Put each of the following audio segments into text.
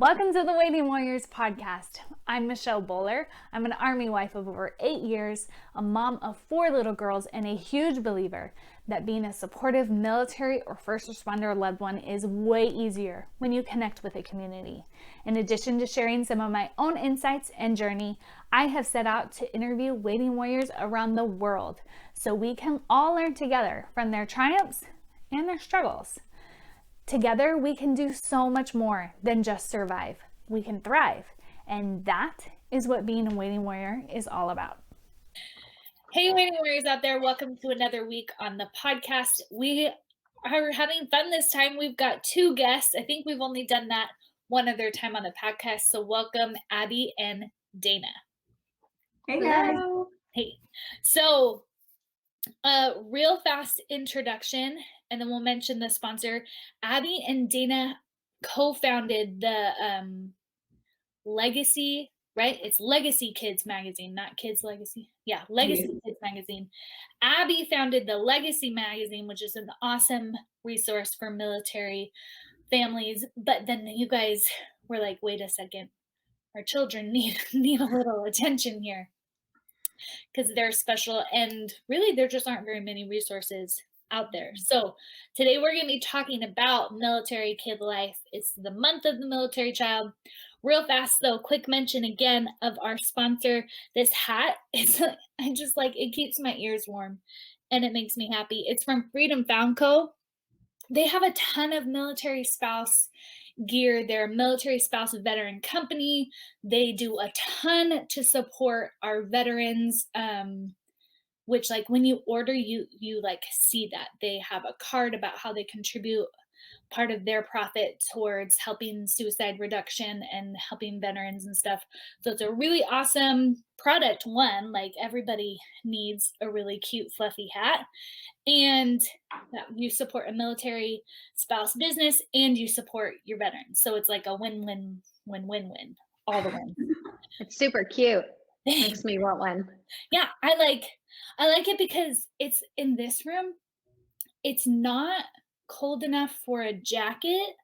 Welcome to the Waiting Warriors podcast. I'm Michelle Bowler. I'm an Army wife of over 8 years, a mom of 4 little girls, and a huge believer that being a supportive military or first responder loved one is way easier when you connect with a community. In addition to sharing some of my own insights and journey, I have set out to interview waiting warriors around the world so we can all learn together from their triumphs and their struggles. Together, we can do so much more than just survive. We can thrive. And that is what being a waiting warrior is all about. Hey, waiting warriors out there. Welcome to another week on the podcast. We are having fun this time. We've got 2 guests. I think we've only done that one other time on the podcast. So welcome, Abi and Daena. Hey, guys. Hello. Hey. So real fast introduction, and then we'll mention the sponsor. Abi and Daena co-founded the Legacy, right? It's Legacy Kids magazine, not Kids Legacy. Yeah, Legacy Kids magazine. Abi founded the Legacy magazine, which is an awesome resource for military families. But then you guys were like, wait a second, our children need a little attention here because they're special, and really there just aren't very many resources out there. So today we're going to be talking about military kid life. It's the month of the military child. Real fast though, quick mention again of our sponsor. This hat, I just like, it keeps my ears warm and it makes me happy. It's from Freedom Found Co. They have a ton of military spouse gear. They're a military spouse veteran company. They do a ton to support our veterans, which like when you order, you like see that they have a card about how they contribute part of their profit towards helping suicide reduction and helping veterans and stuff. So it's a really awesome product. One, like everybody needs a really cute fluffy hat, and you support a military spouse business and you support your veterans. So it's like a win-win, win-win-win, all the wins. It's super cute. Makes me want one. Yeah, I like it because it's in this room. It's not cold enough for a jacket.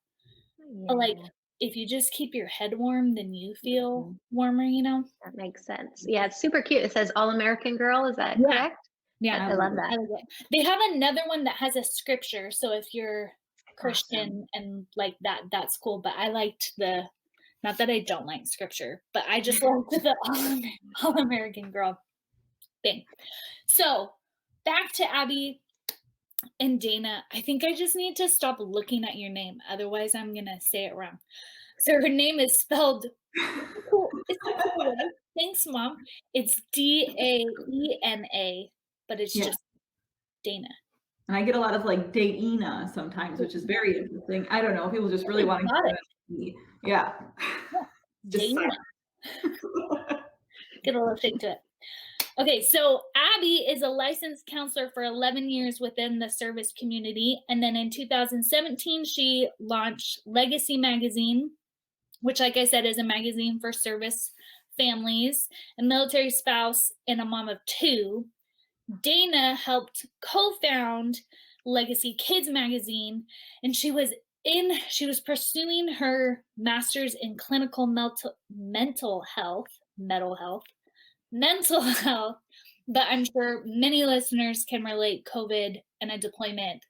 But like if you just keep your head warm, then you feel warmer, you know? That makes sense. Yeah, it's super cute. It says All American Girl. Is that correct? Yeah, I love that. I love it. They have another one that has a scripture. So if you're Christian and like that, that's cool. But I liked not that I don't like scripture, but I just liked the All American Girl thing. So back to Abi and Daena. I think I just need to stop looking at your name. Otherwise, I'm going to say it wrong. So her name is spelled cool. It's a cool way. Thanks, Mom. It's Daena, but it's just Daena. And I get a lot of like Daena sometimes, which is very interesting. I don't know. People just really want to. Yeah. Daena. Get a little shake to it. Okay, so Abi is a licensed counselor for 11 years within the service community. And then in 2017, she launched Legacy Magazine, which, like I said, is a magazine for service families, a military spouse, and a mom of 2. Daena helped co-found Legacy Kids Magazine, and she was pursuing her master's in clinical mental health, but I'm sure many listeners can relate. COVID and a deployment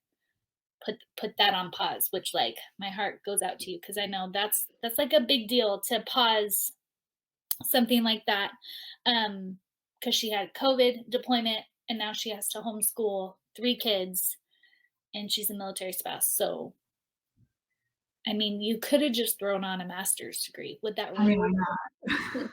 put that on pause, which like my heart goes out to you because I know that's like a big deal to pause something like that, because she had COVID deployment and now she has to homeschool 3 kids and she's a military spouse. So I mean, you could have just thrown on a master's degree. Would that really? Why not?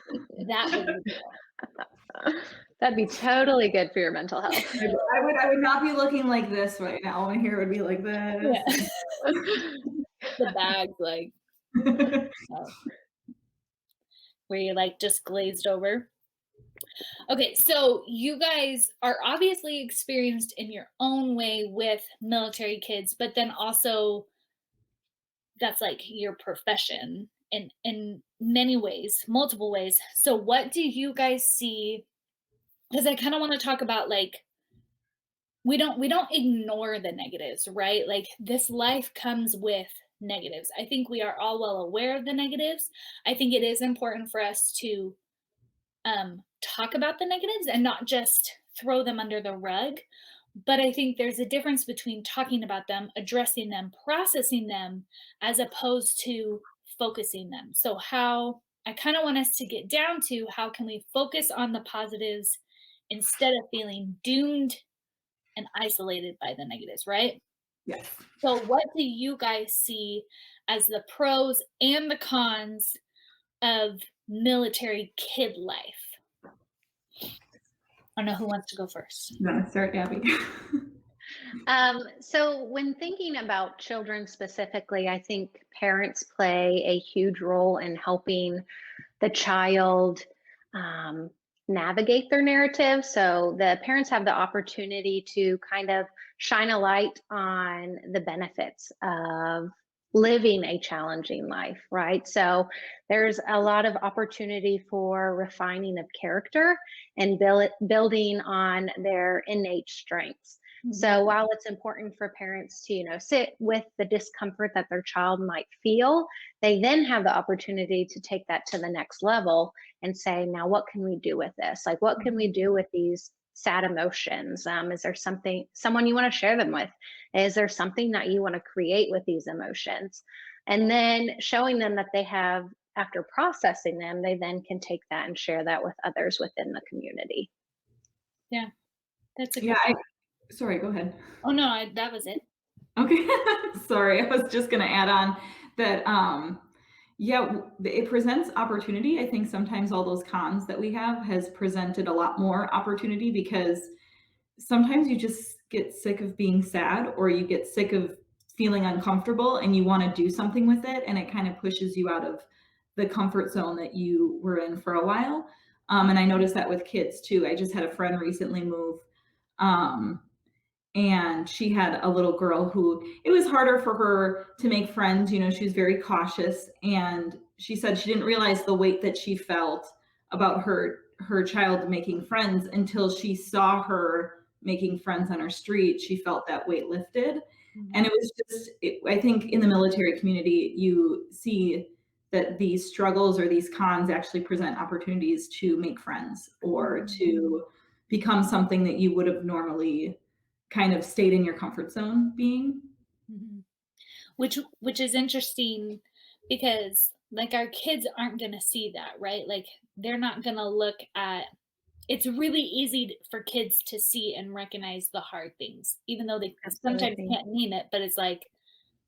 That would be cool. That'd be totally good for your mental health. I would not be looking like this right now. My hair would be like this. Yeah. The bag, like where you're like just glazed over. Okay, so you guys are obviously experienced in your own way with military kids, but then also that's like your profession in many ways, multiple ways. So what do you guys see? Because I kind of want to talk about like we don't ignore the negatives, right? Like this life comes with negatives. I think we are all well aware of the negatives. I think it is important for us to talk about the negatives and not just throw them under the rug. But I think there's a difference between talking about them, addressing them, processing them, as opposed to focusing them. So, how I kind of want us to get down to how can we focus on the positives instead of feeling doomed and isolated by the negatives, right? Yes. So, what do you guys see as the pros and the cons of military kid life? I don't know who wants to go first. You want to start, Abby? So when thinking about children specifically, I think parents play a huge role in helping the child navigate their narrative. So the parents have the opportunity to kind of shine a light on the benefits of living a challenging life, right? So there's a lot of opportunity for refining of character and building on their innate strengths. So while it's important for parents to, sit with the discomfort that their child might feel, they then have the opportunity to take that to the next level and say, now what can we do with this? Like, what can we do with these sad emotions? Is there someone you want to share them with? Is there something that you want to create with these emotions? And then showing them that they have, after processing them, they then can take that and share that with others within the community. Yeah, that's a Yeah, good. sorry, go ahead. Oh no, that was it. Okay, sorry. I was just going to add on that, yeah, it presents opportunity. I think sometimes all those cons that we have has presented a lot more opportunity because sometimes you just get sick of being sad or you get sick of feeling uncomfortable and you want to do something with it. And it kind of pushes you out of the comfort zone that you were in for a while. And I noticed that with kids too. I just had a friend recently move. And she had a little girl who it was harder for her to make friends. She was very cautious, and she said she didn't realize the weight that she felt about her child making friends until she saw her making friends on her street. She felt that weight lifted. And it was just, I think in the military community, you see that these struggles or these cons actually present opportunities to make friends or to become something that you would have normally kind of stayed in your comfort zone being. Which is interesting because like our kids aren't going to see that, right? Like they're not going to look at. It's really easy for kids to see and recognize the hard things, even though they sometimes can't name it. But it's like,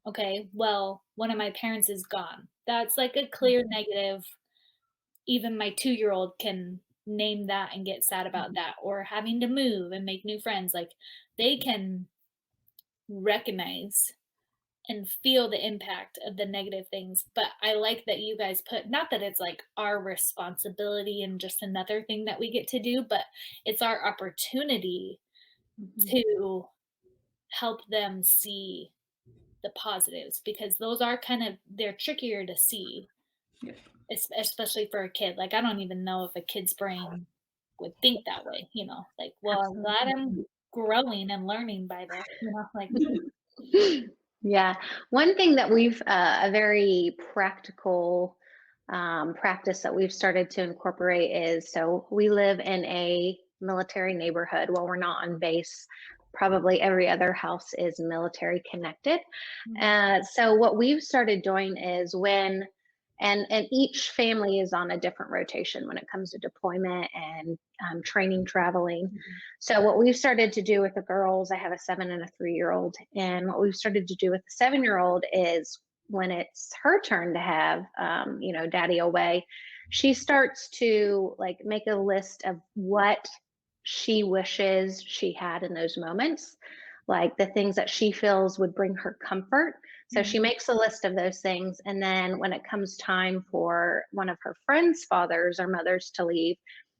okay, well, one of my parents is gone. That's like a clear negative. Even my 2-year-old can name that and get sad about that, or having to move and make new friends. Like they can recognize and feel the impact of the negative things. But I like that you guys put, not that it's like our responsibility and just another thing that we get to do, but it's our opportunity to help them see the positives, because those are they're trickier to see. Yeah. Especially for a kid. Like I don't even know if a kid's brain would think that way, like, well, I'm glad I'm growing and learning by this, like. Yeah. One thing that we've, a very practical practice that we've started to incorporate is, so we live in a military neighborhood. While we're not on base, probably every other house is military connected. So what we've started doing is and each family is on a different rotation when it comes to deployment and training, traveling. So what we've started to do with the girls, I have a 7 and a 3-year-old, and what we've started to do with the 7-year-old is when it's her turn to have, daddy away, she starts to like make a list of what she wishes she had in those moments, like the things that she feels would bring her comfort. So she makes a list of those things. And then when it comes time for one of her friends' fathers or mothers to leave,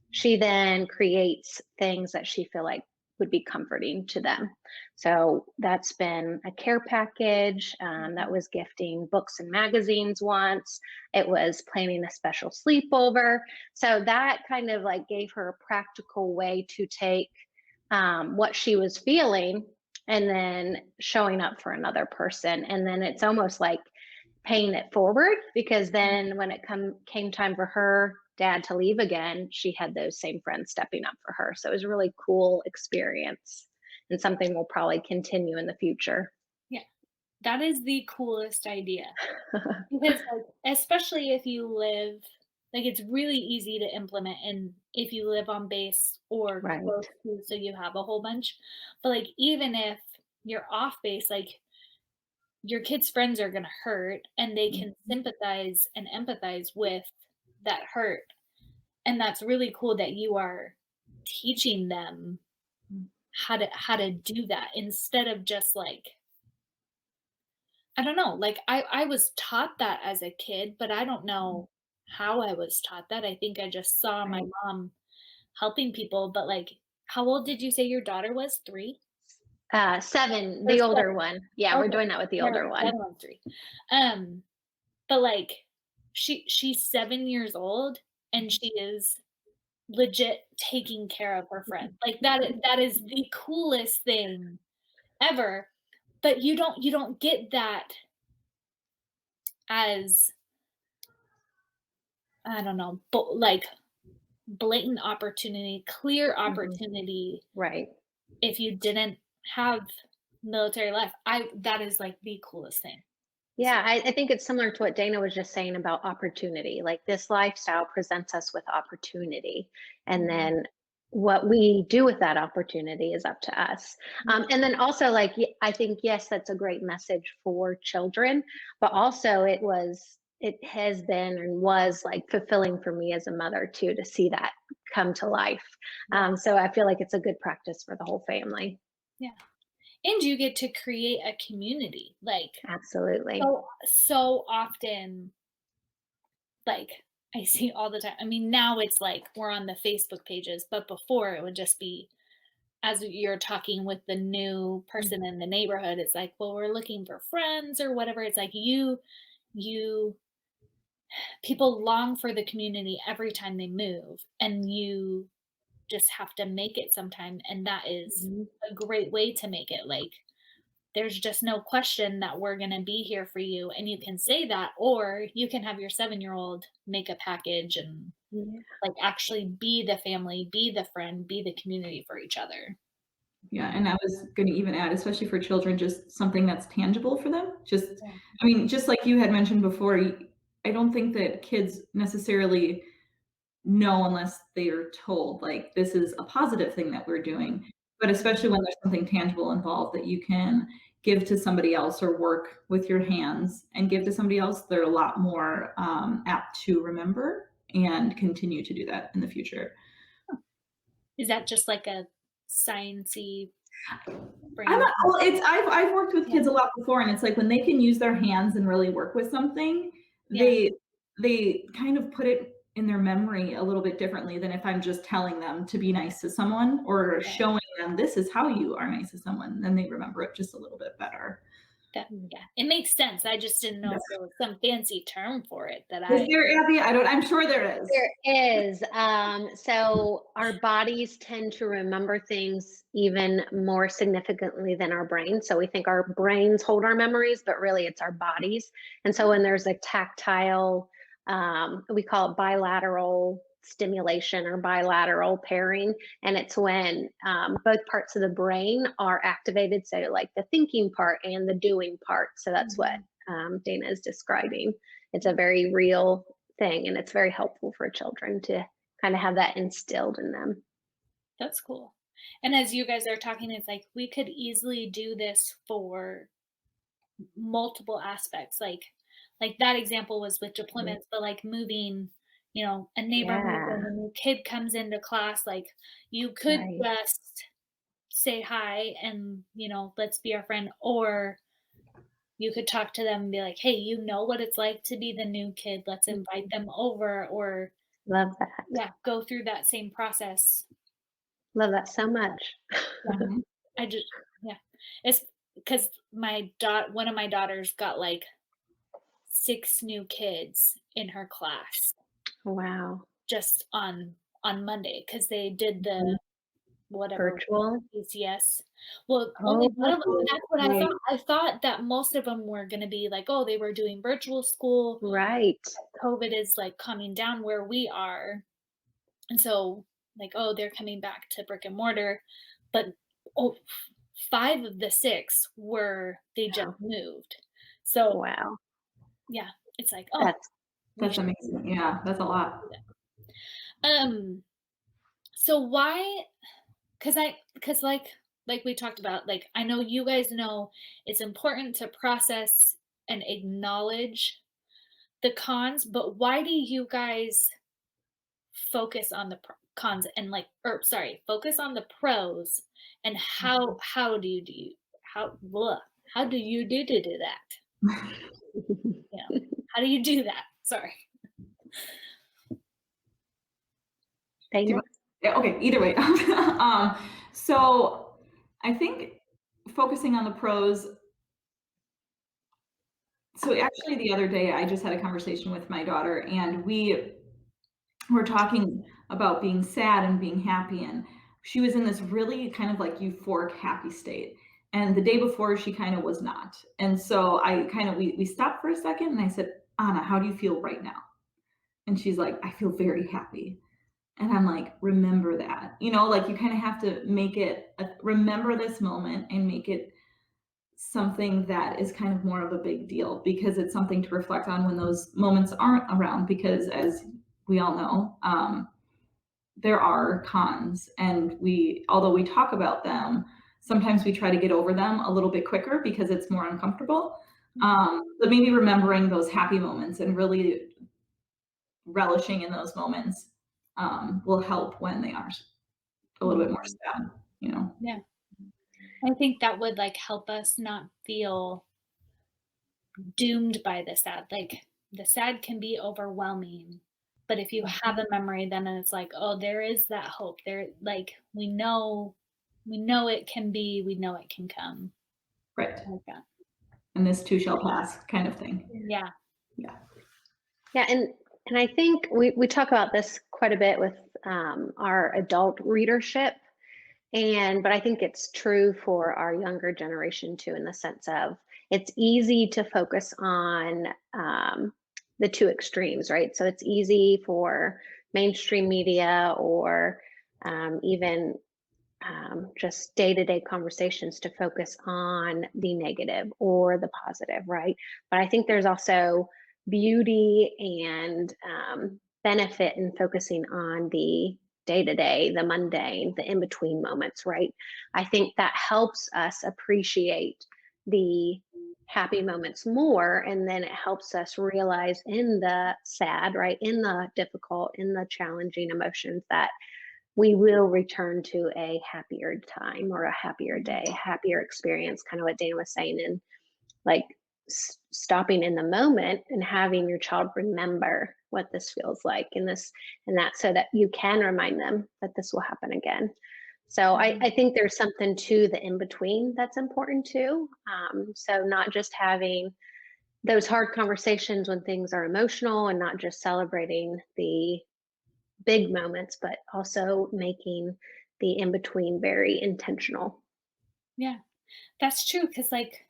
she then creates things that she feel like would be comforting to them. So that's been a care package, that was gifting books and magazines once. It was planning a special sleepover. So that kind of like gave her a practical way to take what she was feeling and then showing up for another person. And then it's almost like paying it forward, because then when it came time for her dad to leave again, she had those same friends stepping up for her. So it was a really cool experience and something we'll probably continue in the future. Yeah. That is the coolest idea. Because, like, especially if you live like, it's really easy to implement and if you live on base or Right. close to, so you have a whole bunch. But, like, even if you're off base, like, your kids' friends are gonna hurt, and they can sympathize and empathize with that hurt, and that's really cool that you are teaching them how to do that instead of just, like, I don't know, like, I was taught that as a kid, but I don't know how I was taught that. I think I just saw my Right. mom helping people, but, like, how old did you say your daughter was? 3? 7, Or the 7? older one. Yeah, we're Okay, doing that with the never older mind, the one. other one's 3. Um, but, like, she's 7 years old, and she is legit taking care of her friend. Like, that is the coolest thing ever, but you don't get that as, I don't know, but, like, blatant opportunity, clear Mhm. opportunity Right. if you didn't have military life. That is, like, the coolest thing. So, Yeah, I think it's similar to what Dana was just saying about opportunity. Like, this lifestyle presents us with opportunity. And mhm, then what we do with that opportunity is up to us. yeah, And then also, like, I think, yes, that's a great message for children, but also it has been and was like fulfilling for me as a mother too, to see that come to life. yeah, So I feel like it's a good practice for the whole family. yeah. And you get to create a community, like, Absolutely. so often, like, I see all the time. I mean, now it's like we're on the Facebook pages, but before it would just be as you're talking with the new person in the neighborhood, it's like, well, we're looking for friends or whatever. It's like you people long for the community every time they move, and you just have to make it sometime, and that is Mhm. a great way to make it. Like, there's just no question that we're going to be here for you, and you can say that, or you can have your 7-year-old make a package and, Yeah. like, actually be the family, be the friend, be the community for each other. Yeah, and I was gonna even add, especially for children, just something that's tangible for them. Just Yeah. I mean, just like you had mentioned before, I don't think that kids necessarily know unless they are told, like, this is a positive thing that we're doing. But especially when there's something tangible involved that you can give to somebody else or work with your hands and give to somebody else, they're a lot more apt to remember and continue to do that in the future. Is that just like a sciencey I'm brain? not, well, I've worked with Yeah. kids a lot before, and it's like when they can use their hands and really work with something, Yeah. they kind of put it in their memory a little bit differently than if I'm just telling them to be nice to someone or Yeah. showing them this is how you are nice to someone, then they remember it just a little bit better. That, yeah. It makes sense. I just didn't know Yes. if there was some fancy term for it that Is I there, Abby? I'm sure there is. There is. So our bodies tend to remember things even more significantly than our brains. So we think our brains hold our memories, but really it's our bodies. And so when there's a tactile, we call it bilateral stimulation or bilateral pairing. And it's when both parts of the brain are activated. So, like the thinking part and the doing part. So that's what Mhm. Dana is describing. It's a very real thing, and it's very helpful for children to kind of have that instilled in them. That's cool. And as you guys are talking, it's like we could easily do this for multiple aspects. Like that example was with Mhm. deployments, but like moving, a neighbor moves Yeah, in, a new kid comes into class, like you could right. just say hi and, let's be our friend, or you could talk to them and be like, hey, you know what it's like to be the new kid. Let's invite Mhm. them over, or Love that. yeah, go through that same process. Love that so much. Yeah. Mhm. I just, yeah. It's because one of my daughters got like 6 new kids in her class Wow. just on Monday because they did Mhm. whatever Virtual. PCS. Well, Oh, that's what I Right. thought. I thought that most of them were going to be like, oh, they were doing virtual school. right. COVID is like coming down where we are. And so like, oh, they're coming back to brick and mortar. But oh, 5 of the 6 were they just Wow. moved. So Wow. yeah, it's like, oh, That's That's amazing. Yeah, that's a lot. so why, because like we talked about, like I know you guys know it's important to process and acknowledge the cons, but why do you guys focus on the cons and like, or sorry, focus on the pros, and how do you how blah, how do you do that? Yeah, how do you do that? Sorry. Daena? Yeah, okay, either way. So I think focusing on the pros. So actually the other day I just had a conversation with my daughter, and we were talking about being sad and being happy, and she was in this really kind of like euphoric happy state. And the day before she kind of was not. And so we stopped for a second and I said, Anna, how do you feel right now? And she's like, I feel very happy. And I'm like, remember that, like you kind of have to make it, remember this moment and make it something that is kind of more of a big deal, because it's something to reflect on when those moments aren't around. Because as we all know, there are cons, and although we talk about them, sometimes we try to get over them a little bit quicker because it's more uncomfortable. But maybe remembering those happy moments and really relishing in those moments will help when they are a little bit more sad, Yeah, I think that would like help us not feel doomed by the sad. Like the sad can be overwhelming, but if you have a memory, then it's like, oh, there is that hope there. Like we know it can be, we know it can come. Right. Like that. And this too shall pass kind of thing. Yeah. Yeah, and I think we talk about this quite a bit with our adult readership, but I think it's true for our younger generation too, in the sense of it's easy to focus on the two extremes, right? So it's easy for mainstream media or even just day-to-day conversations to focus on the negative or the positive, right? But I think there's also beauty and benefit in focusing on the day-to-day, the mundane, the in-between moments, right? I think that helps us appreciate the happy moments more, and then it helps us realize in the sad, right, in the difficult, in the challenging emotions, that we will return to a happier time or a happier day, happier experience, kind of what Daena was saying. And like stopping in the moment and having your child remember what this feels like and that, so that you can remind them that this will happen again. So I think there's something to the in-between that's important too. So not just having those hard conversations when things are emotional, and not just celebrating the big moments, but also making the in between very intentional. Yeah, that's true. Cause like,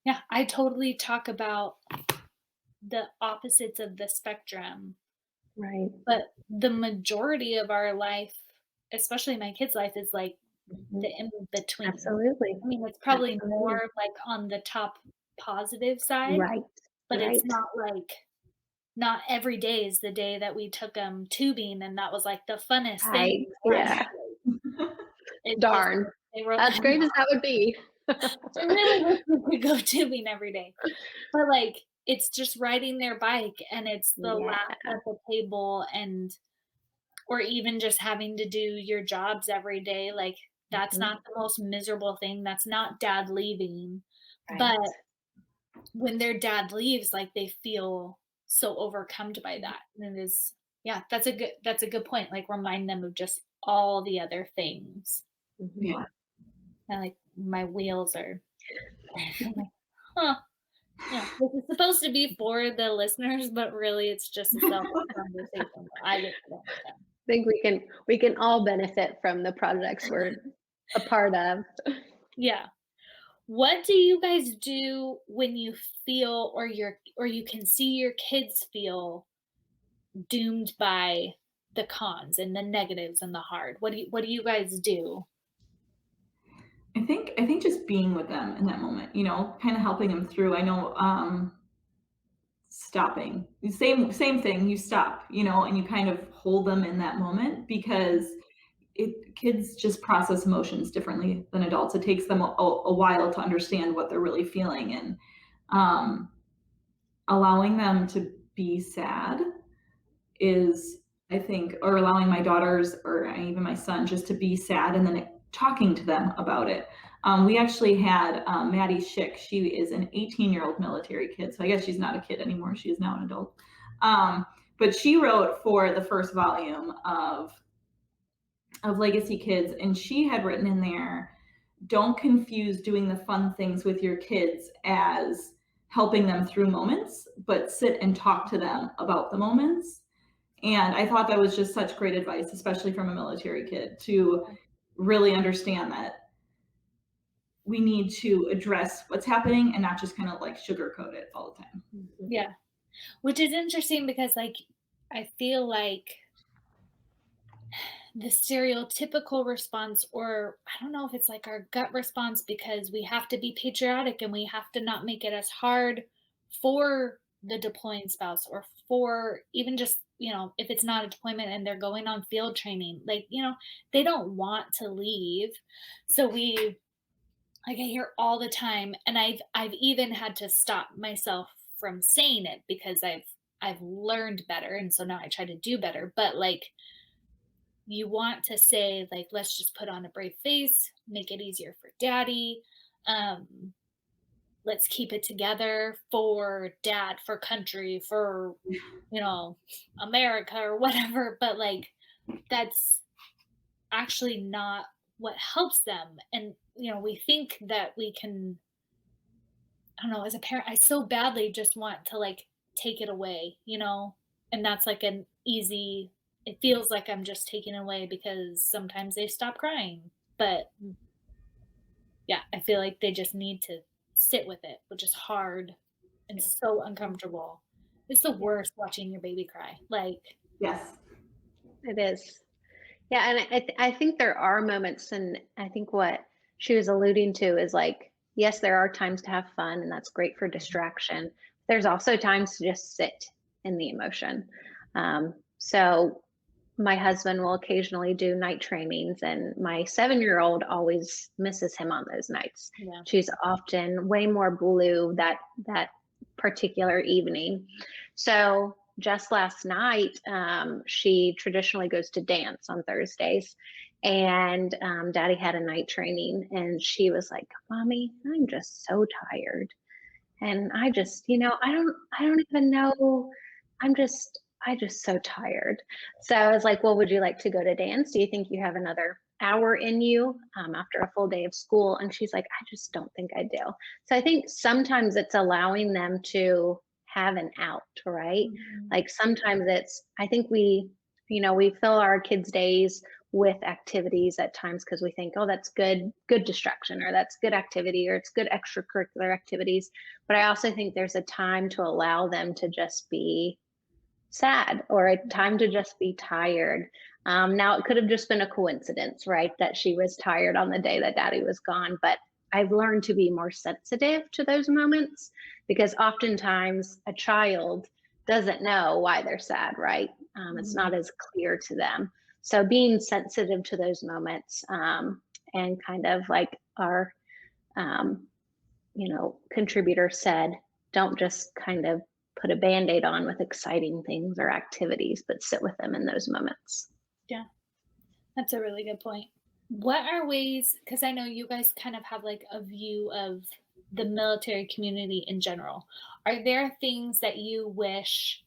yeah, I totally talk about the opposites of the spectrum, Right. but the majority of our life, especially my kid's life, is like the in between. Absolutely. I mean, it's probably Absolutely. more like on the top positive side, Right. but Right. it's not like, not every day is the day that we took them tubing and that was like the funnest Right. thing. Yeah. It Darn. just, they were As great as that would be. I really wish we could go tubing every day. But like it's just riding their bike, and it's the laugh Yeah. at the table, and or even just having to do your jobs every day. Like that's Mhm. not the most miserable thing. That's not dad leaving. Right. But when their dad leaves, like they feel so overcome by that. And it is, yeah, that's a good point. Like remind them of just all the other things. Mhm. Yeah. And like my wheels are I'm like, huh. Yeah, this is supposed to be for the listeners, but really it's just a selfish conversation that I get to have. think we can all benefit from the projects we're a part of. Yeah. What do you guys do when you feel or you can see your kids feel doomed by the cons and the negatives and the hard? What do you guys do? I think just being with them in that moment, kind of helping them through. I know stopping. Same thing, you stop, and you kind of hold them in that moment because kids just process emotions differently than adults. It takes them a while to understand what they're really feeling, and um, allowing them to be sad is, I think, or allowing my daughters or even my son just to be sad and then talking to them about it. We actually had Maddie Schick. She is an 18-year-old military kid, so I guess she's not a kid anymore. She is now an adult. But she wrote for the first volume of Legacy Kids, and she had written in there, don't confuse doing the fun things with your kids as helping them through moments, but sit and talk to them about the moments. And I thought that was just such great advice, especially from a military kid, to really understand that we need to address what's happening and not just kind of like sugarcoat it all the time. Yeah. Which is interesting because like I feel like the stereotypical response, or I don't know if it's like our gut response because we have to be patriotic and we have to not make it as hard for the deploying spouse or for even just, if it's not a deployment and they're going on field training, like, they don't want to leave. So like I hear all the time, and I've even had to stop myself from saying it because I've learned better, and so now I try to do better. But like you want to say like, let's just put on a brave face, make it easier for daddy. Um, let's keep it together for dad, for country, for America or whatever. But like that's actually not what helps them. And we think that we can, I don't know, as a parent, I so badly just want to like take it away, and that's like an easy, it feels like I'm just taking it away because sometimes they stop crying. But yeah, I feel like they just need to sit with it, which is hard and so uncomfortable. It's the worst watching your baby cry. Like, Yes. It is. Yeah, and I think there are moments, and I think what she was alluding to is like, yes, there are times to have fun, and that's great for distraction. There's also times to just sit in the emotion. So my husband will occasionally do night trainings, and my 7-year-old always misses him on those nights. yeah. She's often way more blue that particular evening. So just last night, she traditionally goes to dance on Thursdays, and Daddy had a night training, and she was like, "Mommy, I'm just so tired." And I just, I don't even know. I just so tired. So I was like, well, would you like to go to dance? Do you think you have another hour in you after a full day of school? And she's like, I just don't think I do. So I think sometimes it's allowing them to have an out, right? Mhm. Like sometimes I think we fill our kids' days with activities at times because we think, oh, that's good distraction, or that's good activity, or it's good extracurricular activities. But I also think there's a time to allow them to just be sad, or a time to just be tired. Now, it could have just been a coincidence, right? That she was tired on the day that daddy was gone. But I've learned to be more sensitive to those moments because oftentimes a child doesn't know why they're sad, right? It's not as clear to them. So being sensitive to those moments, and kind of like our um, contributor said, don't just kind of put a band-aid on with exciting things or activities, but sit with them in those moments. Yeah, that's a really good point. What are ways, because I know you guys kind of have like a view of the military community in general. Are there things that you wish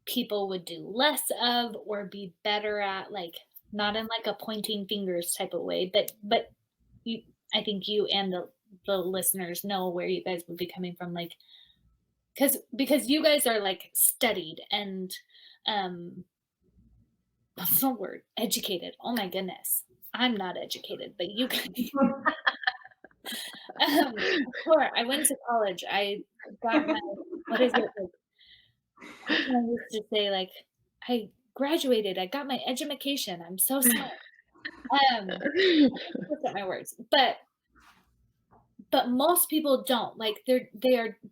people would do less of or be better at, like not in like a pointing fingers type of way, but you, I think you and the listeners know where you guys would be coming from, like because you guys are like studied and um what's the word? Educated. Oh my goodness. I'm not educated, but you can. Before I went to college, I got my, what is it? Like, what can I used to say? Like, I graduated. I got my edumacation. I'm so smart. Look at my words. But most people don't. Like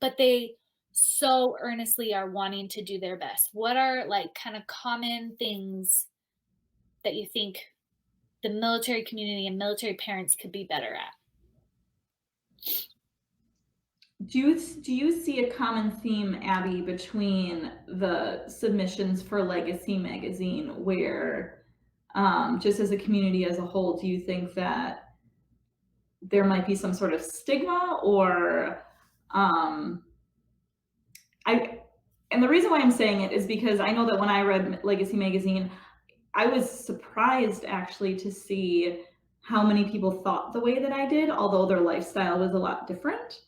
but they so earnestly are wanting to do their best. What are like kind of common things that you think the military community and military parents could be better at? Do you see a common theme, Abby, between the submissions for Legacy magazine, where just as a community as a whole, do you think that there might be some sort of stigma, or and the reason why I'm saying it is because I know that when I read Legacy magazine, I was surprised actually to see how many people thought the way that I did, although their lifestyle was a lot different.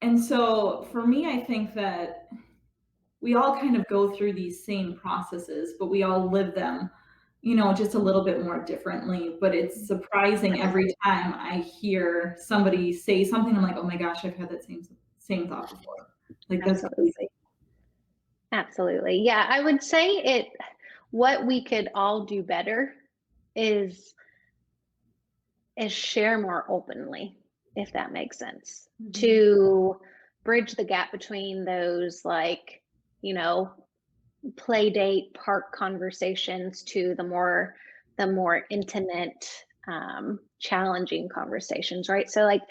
And so for me, I think that we all kind of go through these same processes, but we all live them, just a little bit more differently. But it's surprising every time I hear somebody say something, I'm like, oh my gosh, I've had that same thought before. Like, that's crazy. Absolutely. Yeah, I would say what we could all do better is share more openly, if that makes sense. To bridge the gap between those, like, play date park conversations to the more intimate, challenging conversations, right? So like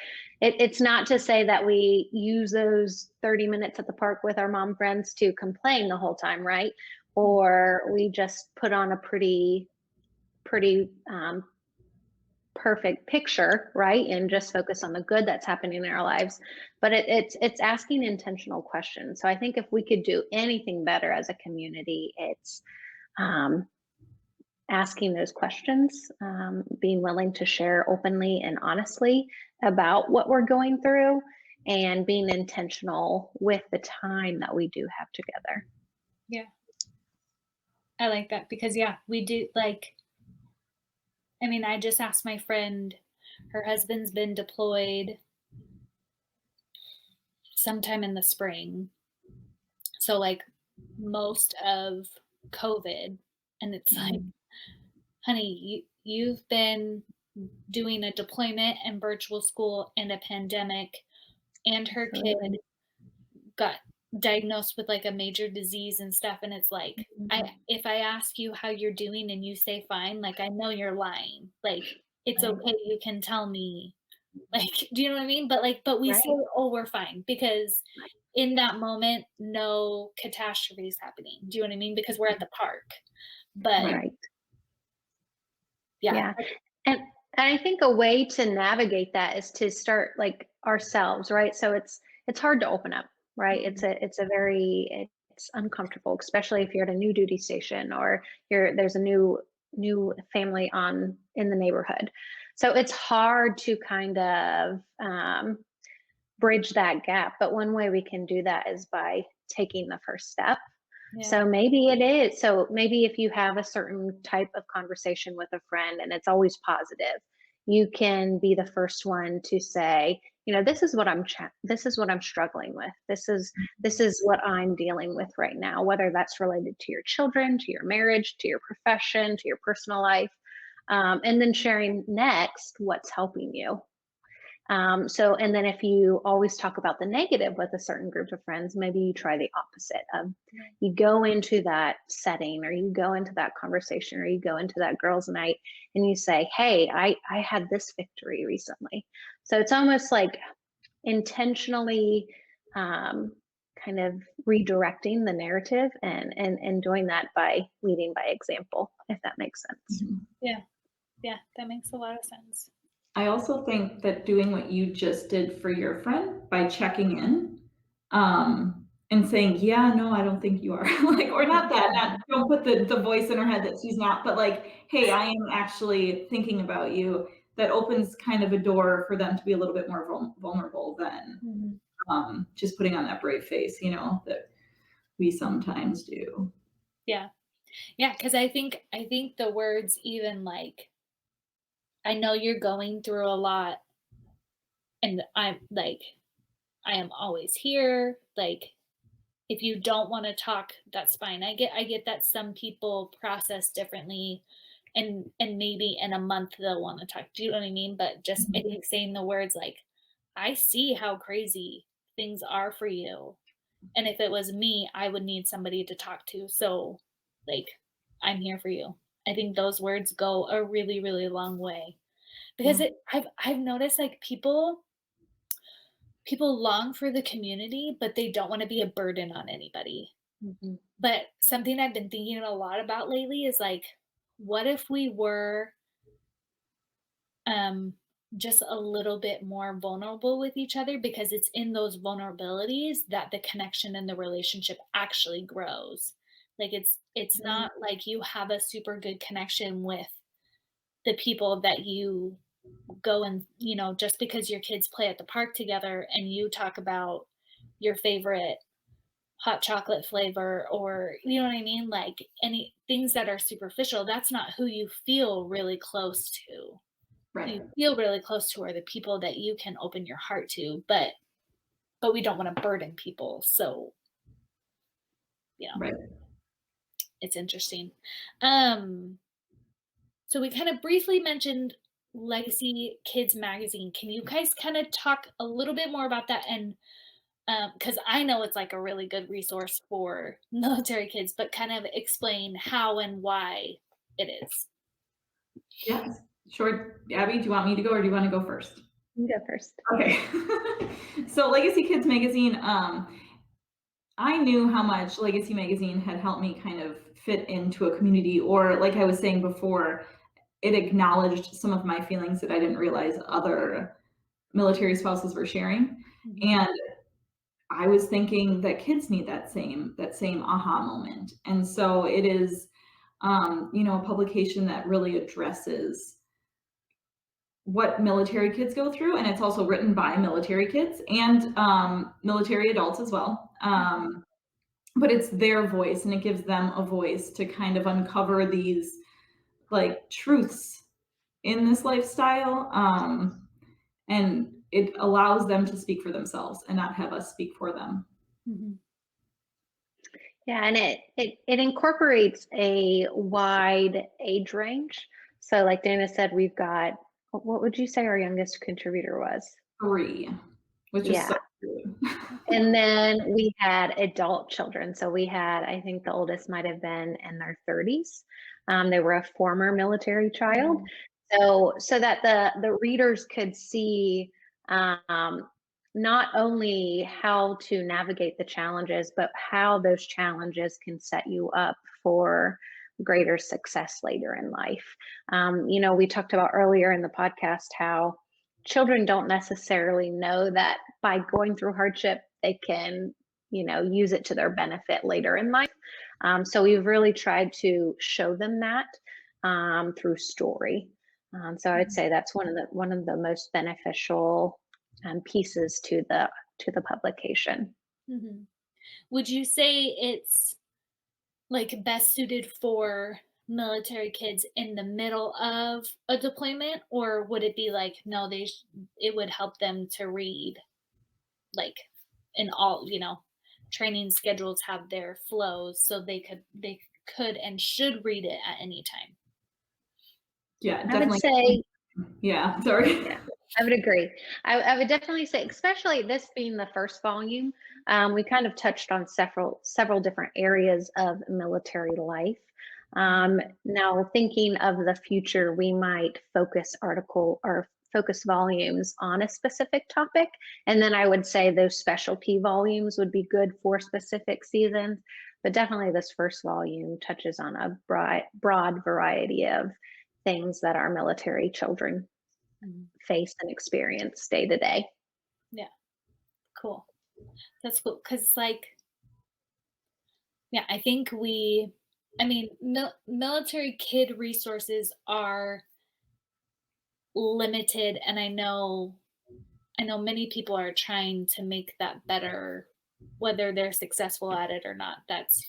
it's not to say that we use those 30 minutes at the park with our mom friends to complain the whole time, right? Or we just put on a pretty perfect picture, right? And just focus on the good that's happening in our lives. But it's asking intentional questions. So I think if we could do anything better as a community, it's asking those questions, being willing to share openly and honestly about what we're going through, and being intentional with the time that we do have together. Yeah. I like that because, yeah, we do, like, I mean, I just asked my friend, her husband's been deployed sometime in the spring. So, like, most of COVID. And it's like, honey, you've been doing a deployment and virtual school and a pandemic, and her kid got diagnosed with like a major disease and stuff, and it's like, if I ask you how you're doing and you say fine, like, I know you're lying. Like, it's okay, you can tell me, like, do you know what I mean? But we say, oh, we're fine, because in that moment no catastrophe is happening. Do you know what I mean? Because we're at the park. But yeah. And I think a way to navigate that is to start like ourselves, right? So it's hard to open up, right? It's uncomfortable, especially if you're at a new duty station or there's a new family in the neighborhood. So it's hard to kind of bridge that gap. But one way we can do that is by taking the first step. So maybe it is. So maybe if you have a certain type of conversation with a friend and it's always positive, you can be the first one to say, this is what I'm struggling with. This is what I'm dealing with right now, whether that's related to your children, to your marriage, to your profession, to your personal life. And then sharing next what's helping you. And then if you always talk about the negative with a certain group of friends, maybe you try the opposite of you go into that setting, or you go into that conversation, or you go into that girls' night and you say, hey, I had this victory recently. So it's almost like intentionally kind of redirecting the narrative and doing that by leading by example, if that makes sense. Yeah, that makes a lot of sense. I also think that doing what you just did for your friend by checking in, and saying, yeah, no, I don't think you are. Like, or not that, don't put the voice in her head that she's not, but like, hey, I am actually thinking about you. That opens kind of a door for them to be a little bit more vulnerable than just putting on that brave face, that we sometimes do. Yeah. Yeah, because I think the words even like, I know you're going through a lot, and I'm like, I am always here. Like, if you don't want to talk, that's fine. I get that some people process differently, and maybe in a month they'll want to talk. Do you know what I mean? But just I Mhm. think saying the words like, I see how crazy things are for you. And if it was me, I would need somebody to talk to. So, like, I'm here for you. I think those words go a really, really long way because Yeah. I've noticed like people long for the community, but they don't want to be a burden on anybody. Mhm. But something I've been thinking a lot about lately is like, what if we were um just a little bit more vulnerable with each other, because it's in those vulnerabilities that the connection and the relationship actually grows. Like it's Mhm. not like you have a super good connection with the people that you go and, just because your kids play at the park together and you talk about your favorite hot chocolate flavor, or you know what I mean, like any things that are superficial, that's not who you feel really close to. Who Right. you feel really close to are the people that you can open your heart to, but we don't want to burden people. So, you know, Right. it's interesting. Um, so we kind of briefly mentioned Legacy Kids Magazine. Can you guys kind of talk a little bit more about that? And because I know it's like a really good resource for military kids, but kind of explain how and why it is. Yes. Sure. Abby, do you want me to go or do you want to go first? You go first. Okay. So Legacy Kids Magazine, I knew how much Legacy Magazine had helped me kind of fit into a community, or like I was saying before, it acknowledged some of my feelings that I didn't realize other military spouses were sharing. Mhm. And I was thinking that kids need that same aha moment. And so it is a publication that really addresses what military kids go through, and it's also written by military kids and military adults as well. But it's their voice, and it gives them a voice to kind of uncover these like truths in this lifestyle, and it allows them to speak for themselves and not have us speak for them. Mhm. Yeah, and it incorporates a wide age range. So, like Dana said, we've got what would you say our youngest contributor was? 3, which is so Yeah. good. And then we had adult children. So we had, I think the oldest might have been in their 30s. They were a former military child. Mhm. So that the readers could see um, not only how to navigate the challenges, but how those challenges can set you up for greater success later in life. We talked about earlier in the podcast how children don't necessarily know that by going through hardship, they can, use it to their benefit later in life. So we've really tried to show them that through story. So I would say that's one of the most beneficial pieces to the publication. Mhm. Would you say it's like best suited for military kids in the middle of a deployment, or would it be like no, it would help them to read like in all, training schedules have their flows, so they could and should read it at any time. Yeah, I would definitely. say, Yeah, sorry. yeah, I would agree. I would definitely say, especially this being the first volume, we kind of touched on several different areas of military life. Now, thinking of the future, we might focus volumes on a specific topic, and then I would say those specialty volumes would be good for specific seasons. But definitely, this first volume touches on a broad variety of things that our military children Mhm. face and experience day to day. Yeah, cool. That's cool because like, yeah, I think military kid resources are limited, and I know many people are trying to make that better, whether they're successful at it or not. That's,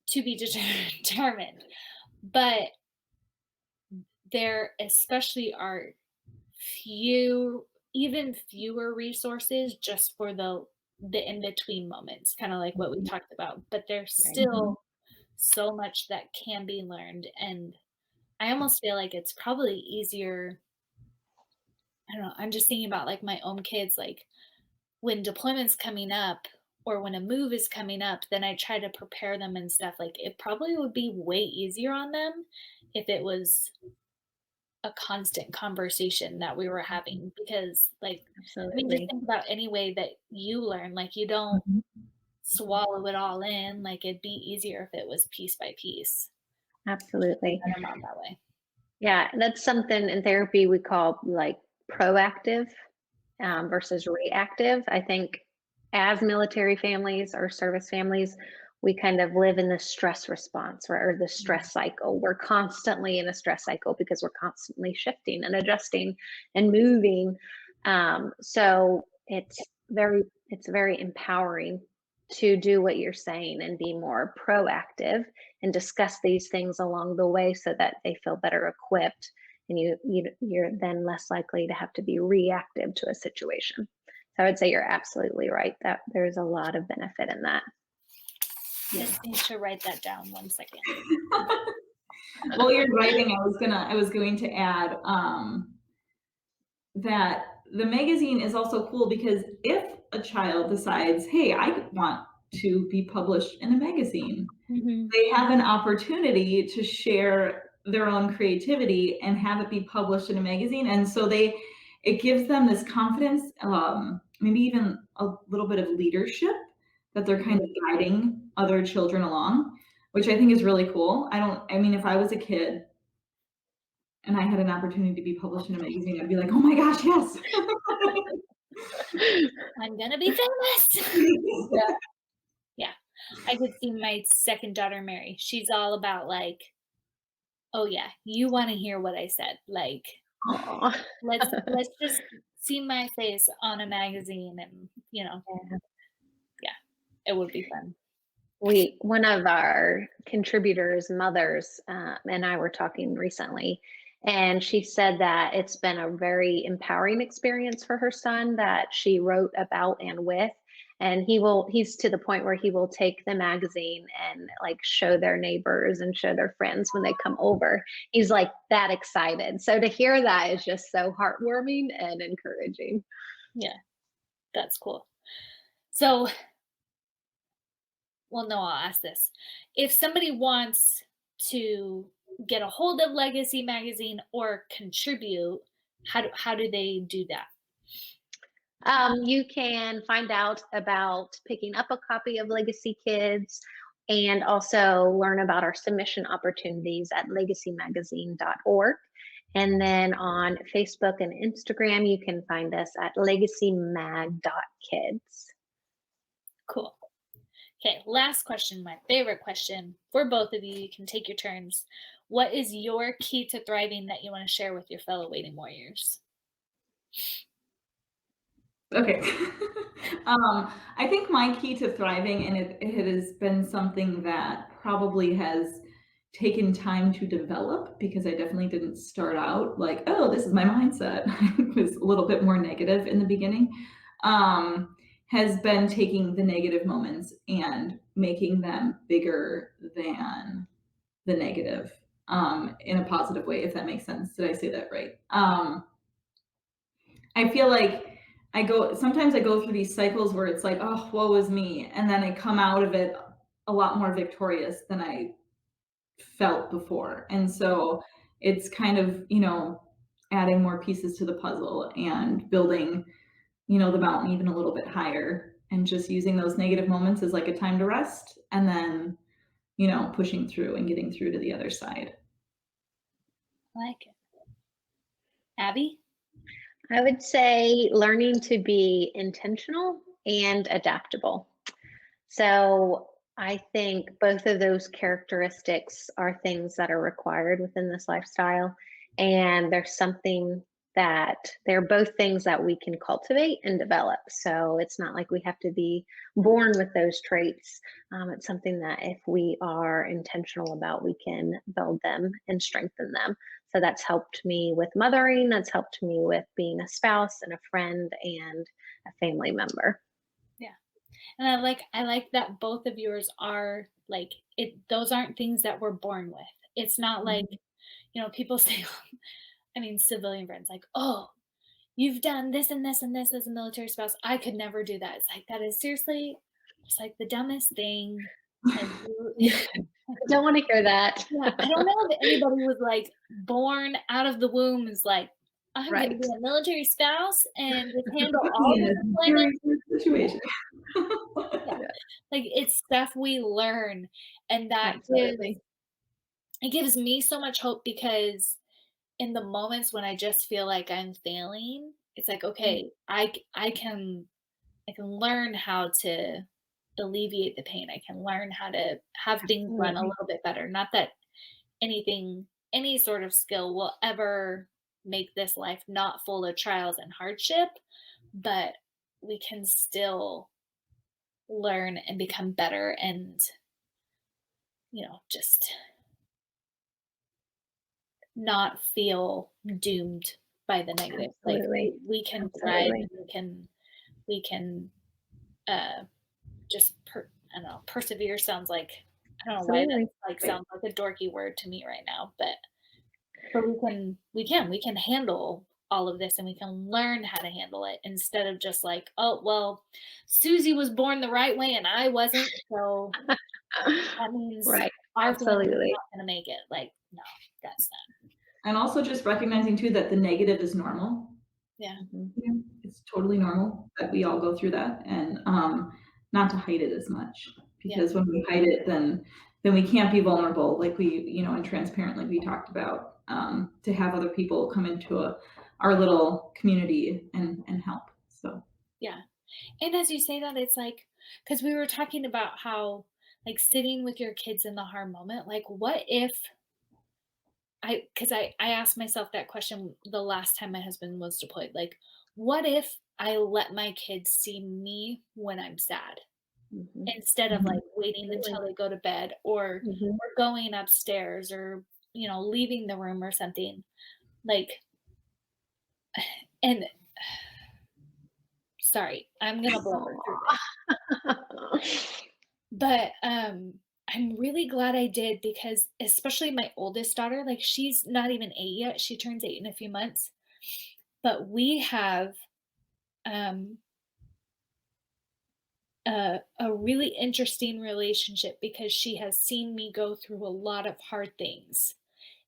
to be determined. But there especially are even fewer resources just for the in between moments, kind of like what we Mhm. talked about. But there's Right. still so much that can be learned, and I almost feel like it's probably easier. I don't know. I'm just thinking about like my own kids, like when deployment's coming up or when a move is coming up, then I try to prepare them and stuff. Like it probably would be way easier on them if it was a constant conversation that we were having because like I mean just Absolutely. think about any way that you learn, like you don't Mhm. swallow it all in, like it'd be easier if it was piece by piece. Absolutely. And I'm not that way. Yeah, that's something in therapy we call like proactive versus reactive. I think as military families or service families, we kind of live in the stress response or the stress cycle. We're constantly in a stress cycle because we're constantly shifting and adjusting and moving. So it's very empowering to do what you're saying and be more proactive and discuss these things along the way so that they feel better equipped and you're then less likely to have to be reactive to a situation. So I would say you're absolutely right that there's a lot of benefit in that. I just need to write that down 1 second. While you're writing, I was going to add that the magazine is also cool because if a child decides, hey, I want to be published in a magazine, Mhm. they have an opportunity to share their own creativity and have it be published in a magazine. And so it gives them this confidence, maybe even a little bit of leadership that they're kind of guiding other children along, which I think is really cool. I mean, if I was a kid and I had an opportunity to be published in a magazine, I'd be like, oh my gosh, yes. I'm gonna be famous. Yeah. I could see my second daughter Mary. She's all about like, oh yeah, you want to hear what I said. Like, Aw. let's just see my face on a magazine and yeah, it would be fun. One of our contributors mothers and I were talking recently, and she said that it's been a very empowering experience for her son that she wrote about and with, and he's to the point where he will take the magazine and like show their neighbors and show their friends when they come over. He's like that excited, so to hear that is just so heartwarming and encouraging. Yeah, that's cool. So, well, no, I'll ask this. If somebody wants to get a hold of Legacy Magazine or contribute, how do they do that? You can find out about picking up a copy of Legacy Kids and also learn about our submission opportunities at legacymagazine.org. And then on Facebook and Instagram, you can find us at legacymag.kids. Cool. Okay, last question, my favorite question for both of you. You can take your turns. What is your key to thriving that you want to share with your fellow waiting warriors? Okay. I think my key to thriving, and it has been something that probably has taken time to develop because I definitely didn't start out like, oh, this is my mindset. It was a little bit more negative in the beginning. Has been taking the negative moments and making them bigger than the negative in a positive way, if that makes sense. Did I say that right? I feel like sometimes I go through these cycles where it's like, oh, woe is me. And then I come out of it a lot more victorious than I felt before. And so it's kind of, adding more pieces to the puzzle and building, the mountain even a little bit higher and just using those negative moments as like a time to rest and then, pushing through and getting through to the other side. I like it. Abby? I would say learning to be intentional and adaptable. So I think both of those characteristics are things that are required within this lifestyle. And there's something that they're both things that we can cultivate and develop. So it's not like we have to be born with those traits. It's something that if we are intentional about, we can build them and strengthen them. So that's helped me with mothering. That's helped me with being a spouse and a friend and a family member. Yeah. And I like that both of yours are like it those aren't things that we're born with. It's not like, Mhm. people say I mean civilian friends like, "Oh, you've done this and this and this as a military spouse. I could never do that." It's like that is seriously just like the dumbest thing. Like you I don't want to hear that. yeah, I don't know if anybody was like born out of the womb is like, I'm gonna Right. be a military spouse and just handle Put all me in the a deployments. very weird situation. Yeah. Yeah, Like it's stuff we learn and that absolutely. gives me so much hope because in the moments when I just feel like I'm failing, it's like, okay, I can learn how to alleviate the pain. I can learn how to have things run a Absolutely. little bit better. Not that any sort of skill will ever make this life not full of trials and hardship, but we can still learn and become better and, just not feel doomed by the negative. Like Absolutely. we can thrive Absolutely. and we can uh just I don't know, persevere sounds like I don't know why that Absolutely. like sounds like a dorky word to me right now, but we can handle all of this and we can learn how to handle it instead of just like, oh well, Susie was born the right way and I wasn't, so that means Right. our family's Absolutely. not gonna make it. Like, no, that's not. And also just recognizing too that the negative is normal. Yeah. Mhm. It's totally normal that we all go through that, and not to hide it as much, Yeah. because when we hide it, then we can't be vulnerable, like and transparent, like we talked about, to have other people come into our little community and help. So Yeah. And as you say that, it's like, because we were talking about how, like, sitting with your kids in the hard moment, like, what if because I asked myself that question the last time my husband was deployed, like, what if I let my kids see me when I'm sad Mhm. instead of like Mhm. waiting Absolutely. until they go to bed or Mhm. going upstairs or, leaving the room or something. Like, and sorry, I'm gonna blubber through this. But, I'm really glad I did because especially my oldest daughter, like, she's not even 8 yet, she turns 8 in a few months, but we have, um, a really interesting relationship because she has seen me go through a lot of hard things.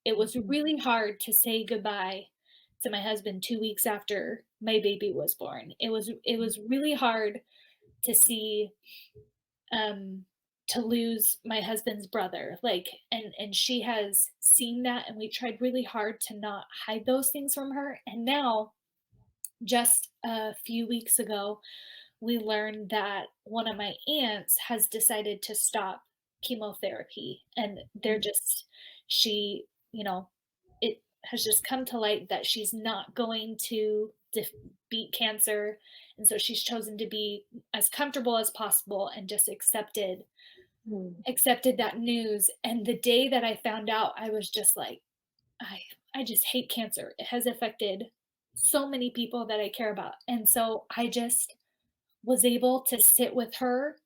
It was Mhm. really hard to say goodbye to my husband 2 weeks after my baby was born. It was really hard to see um to lose my husband's brother, like, and she has seen that and we tried really hard to not hide those things from her, and now just a few weeks ago we learned that one of my aunts has decided to stop chemotherapy and they're just she it has just come to light that she's not going to beat cancer, and so she's chosen to be as comfortable as possible and just Mhm. accepted that news. And the day that I found out, I was just like, I I just hate cancer. It has affected so many people that I care about. And so I just was able to sit with her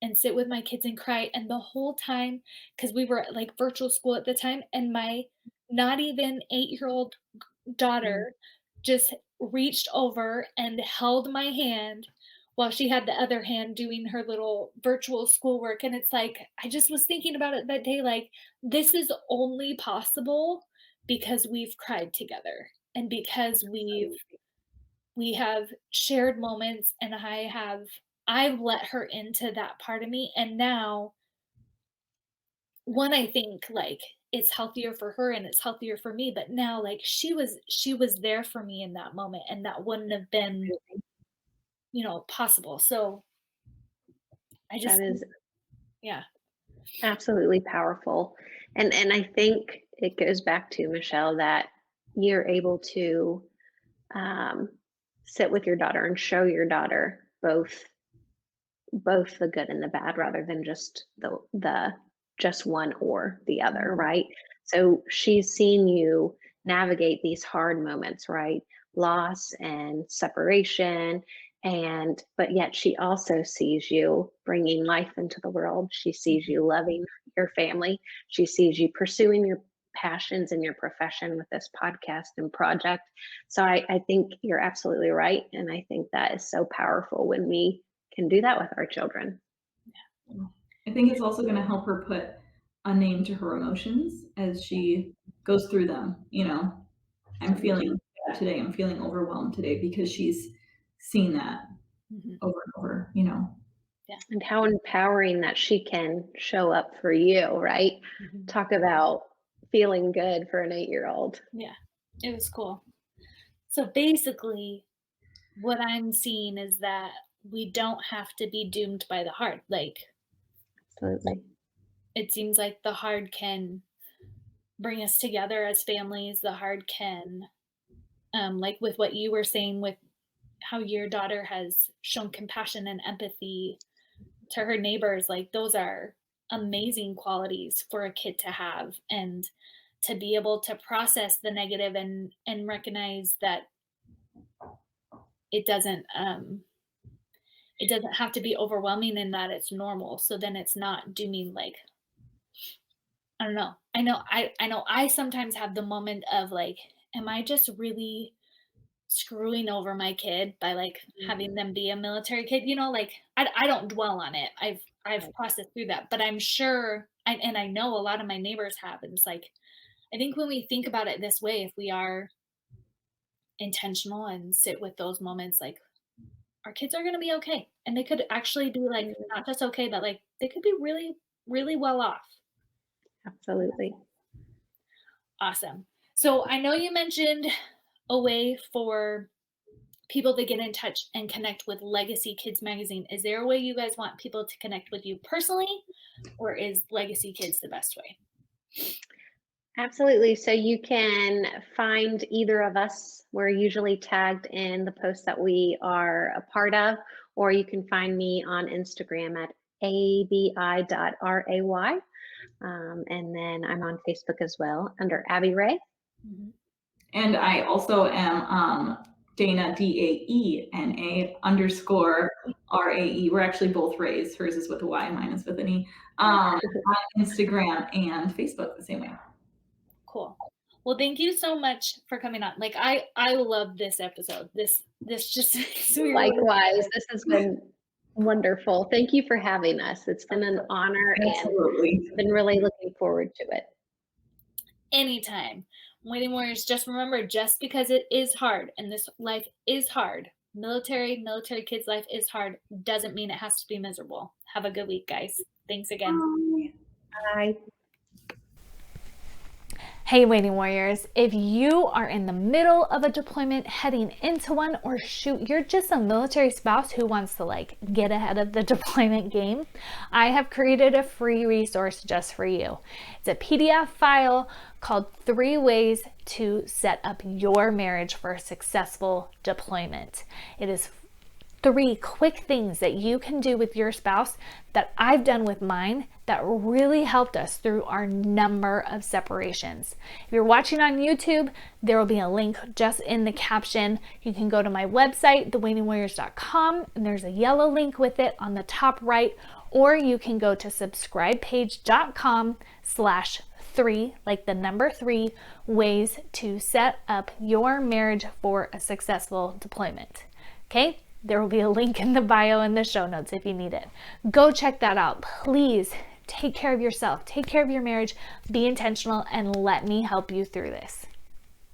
and sit with my kids and cry. And the whole time, because we were at like virtual school at the time, and my not even 8-year-old Mhm. daughter just reached over and held my hand while she had the other hand doing her little virtual schoolwork. And it's like, I just was thinking about it that day, like, this is only possible because we've cried together and because Absolutely. we have shared moments and I've let her into that part of me. And now one, I think like it's healthier for her and it's healthier for me, but now like she was there for me in that moment and that wouldn't have been, possible. So I That just think, is yeah. absolutely powerful. And I think it goes back to Michelle that you're able to sit with your daughter and show your daughter both the good and the bad rather than just the just one or the other, right? So she's seen you navigate these hard moments, right? Loss and separation, and but yet she also sees you bringing life into the world. She sees you loving your family. She sees you pursuing your passions in your profession with this podcast and project. So I think you're absolutely right, and I think that is so powerful when we can do that with our children. I think it's also going to help her put a name to her emotions as she goes through them. I'm feeling bad today. I'm feeling overwhelmed today, because she's seen that over and over, And how empowering that she can show up for you, right? Talk about feeling good for an 8-year-old. Yeah, it was cool. So basically, what I'm seeing is that we don't have to be doomed by the hard. Like, Absolutely. it seems like the hard can bring us together as families. The hard can, like with what you were saying, with how your daughter has shown compassion and empathy to her neighbors, like those are amazing qualities for a kid to have, and to be able to process the negative and recognize that it doesn't have to be overwhelming, and that it's normal. So then it's not dooming. Like, I don't know. I know I sometimes have the moment of like, am I just really screwing over my kid by like having them be a military kid? Like I don't dwell on it. I've processed through that, but I'm sure, and I know a lot of my neighbors have. And it's like, I think when we think about it this way, if we are intentional and sit with those moments, like our kids are going to be okay. And they could actually be like, not just okay, but like they could be really, really well off. Absolutely. Awesome. So I know you mentioned a way for people to get in touch and connect with Legacy Kids Magazine. Is there a way you guys want people to connect with you personally, or is Legacy Kids the best way? Absolutely. So you can find either of us. We're usually tagged in the posts that we are a part of, or you can find me on Instagram at abi.ray. And then I'm on Facebook as well under Abi Ray. And I also am Daena, DAENA _RAE. We're actually both Rays. Hers is with a Y, mine is with an E. On Instagram and Facebook the same way. Cool. Well, thank you so much for coming on. Like I love this episode. This just Likewise, this has been wonderful. Thank you for having us. It's been an honor. Absolutely. And I've been really looking forward to it. Anytime. Waiting Warriors, just remember, just because it is hard and this life is hard, military kids' life is hard, doesn't mean it has to be miserable. Have a good week, guys. Thanks again. Bye. Hey, Waiting Warriors, if you are in the middle of a deployment, heading into one, or shoot, you're just a military spouse who wants to like get ahead of the deployment game, I have created a free resource just for you. It's a PDF file called 3 Ways to Set Up Your Marriage for a Successful Deployment. It is 3 quick things that you can do with your spouse that I've done with mine that really helped us through our number of separations. If you're watching on YouTube, there will be a link just in the caption. You can go to my website, thewaitingwarriors.com, and there's a yellow link with it on the top right, or you can go to subscribepage.com/3, like the number 3, ways to set up your marriage for a successful deployment. Okay? There will be a link in the bio and the show notes if you need it. Go check that out. Please take care of yourself, take care of your marriage, be intentional, and let me help you through this.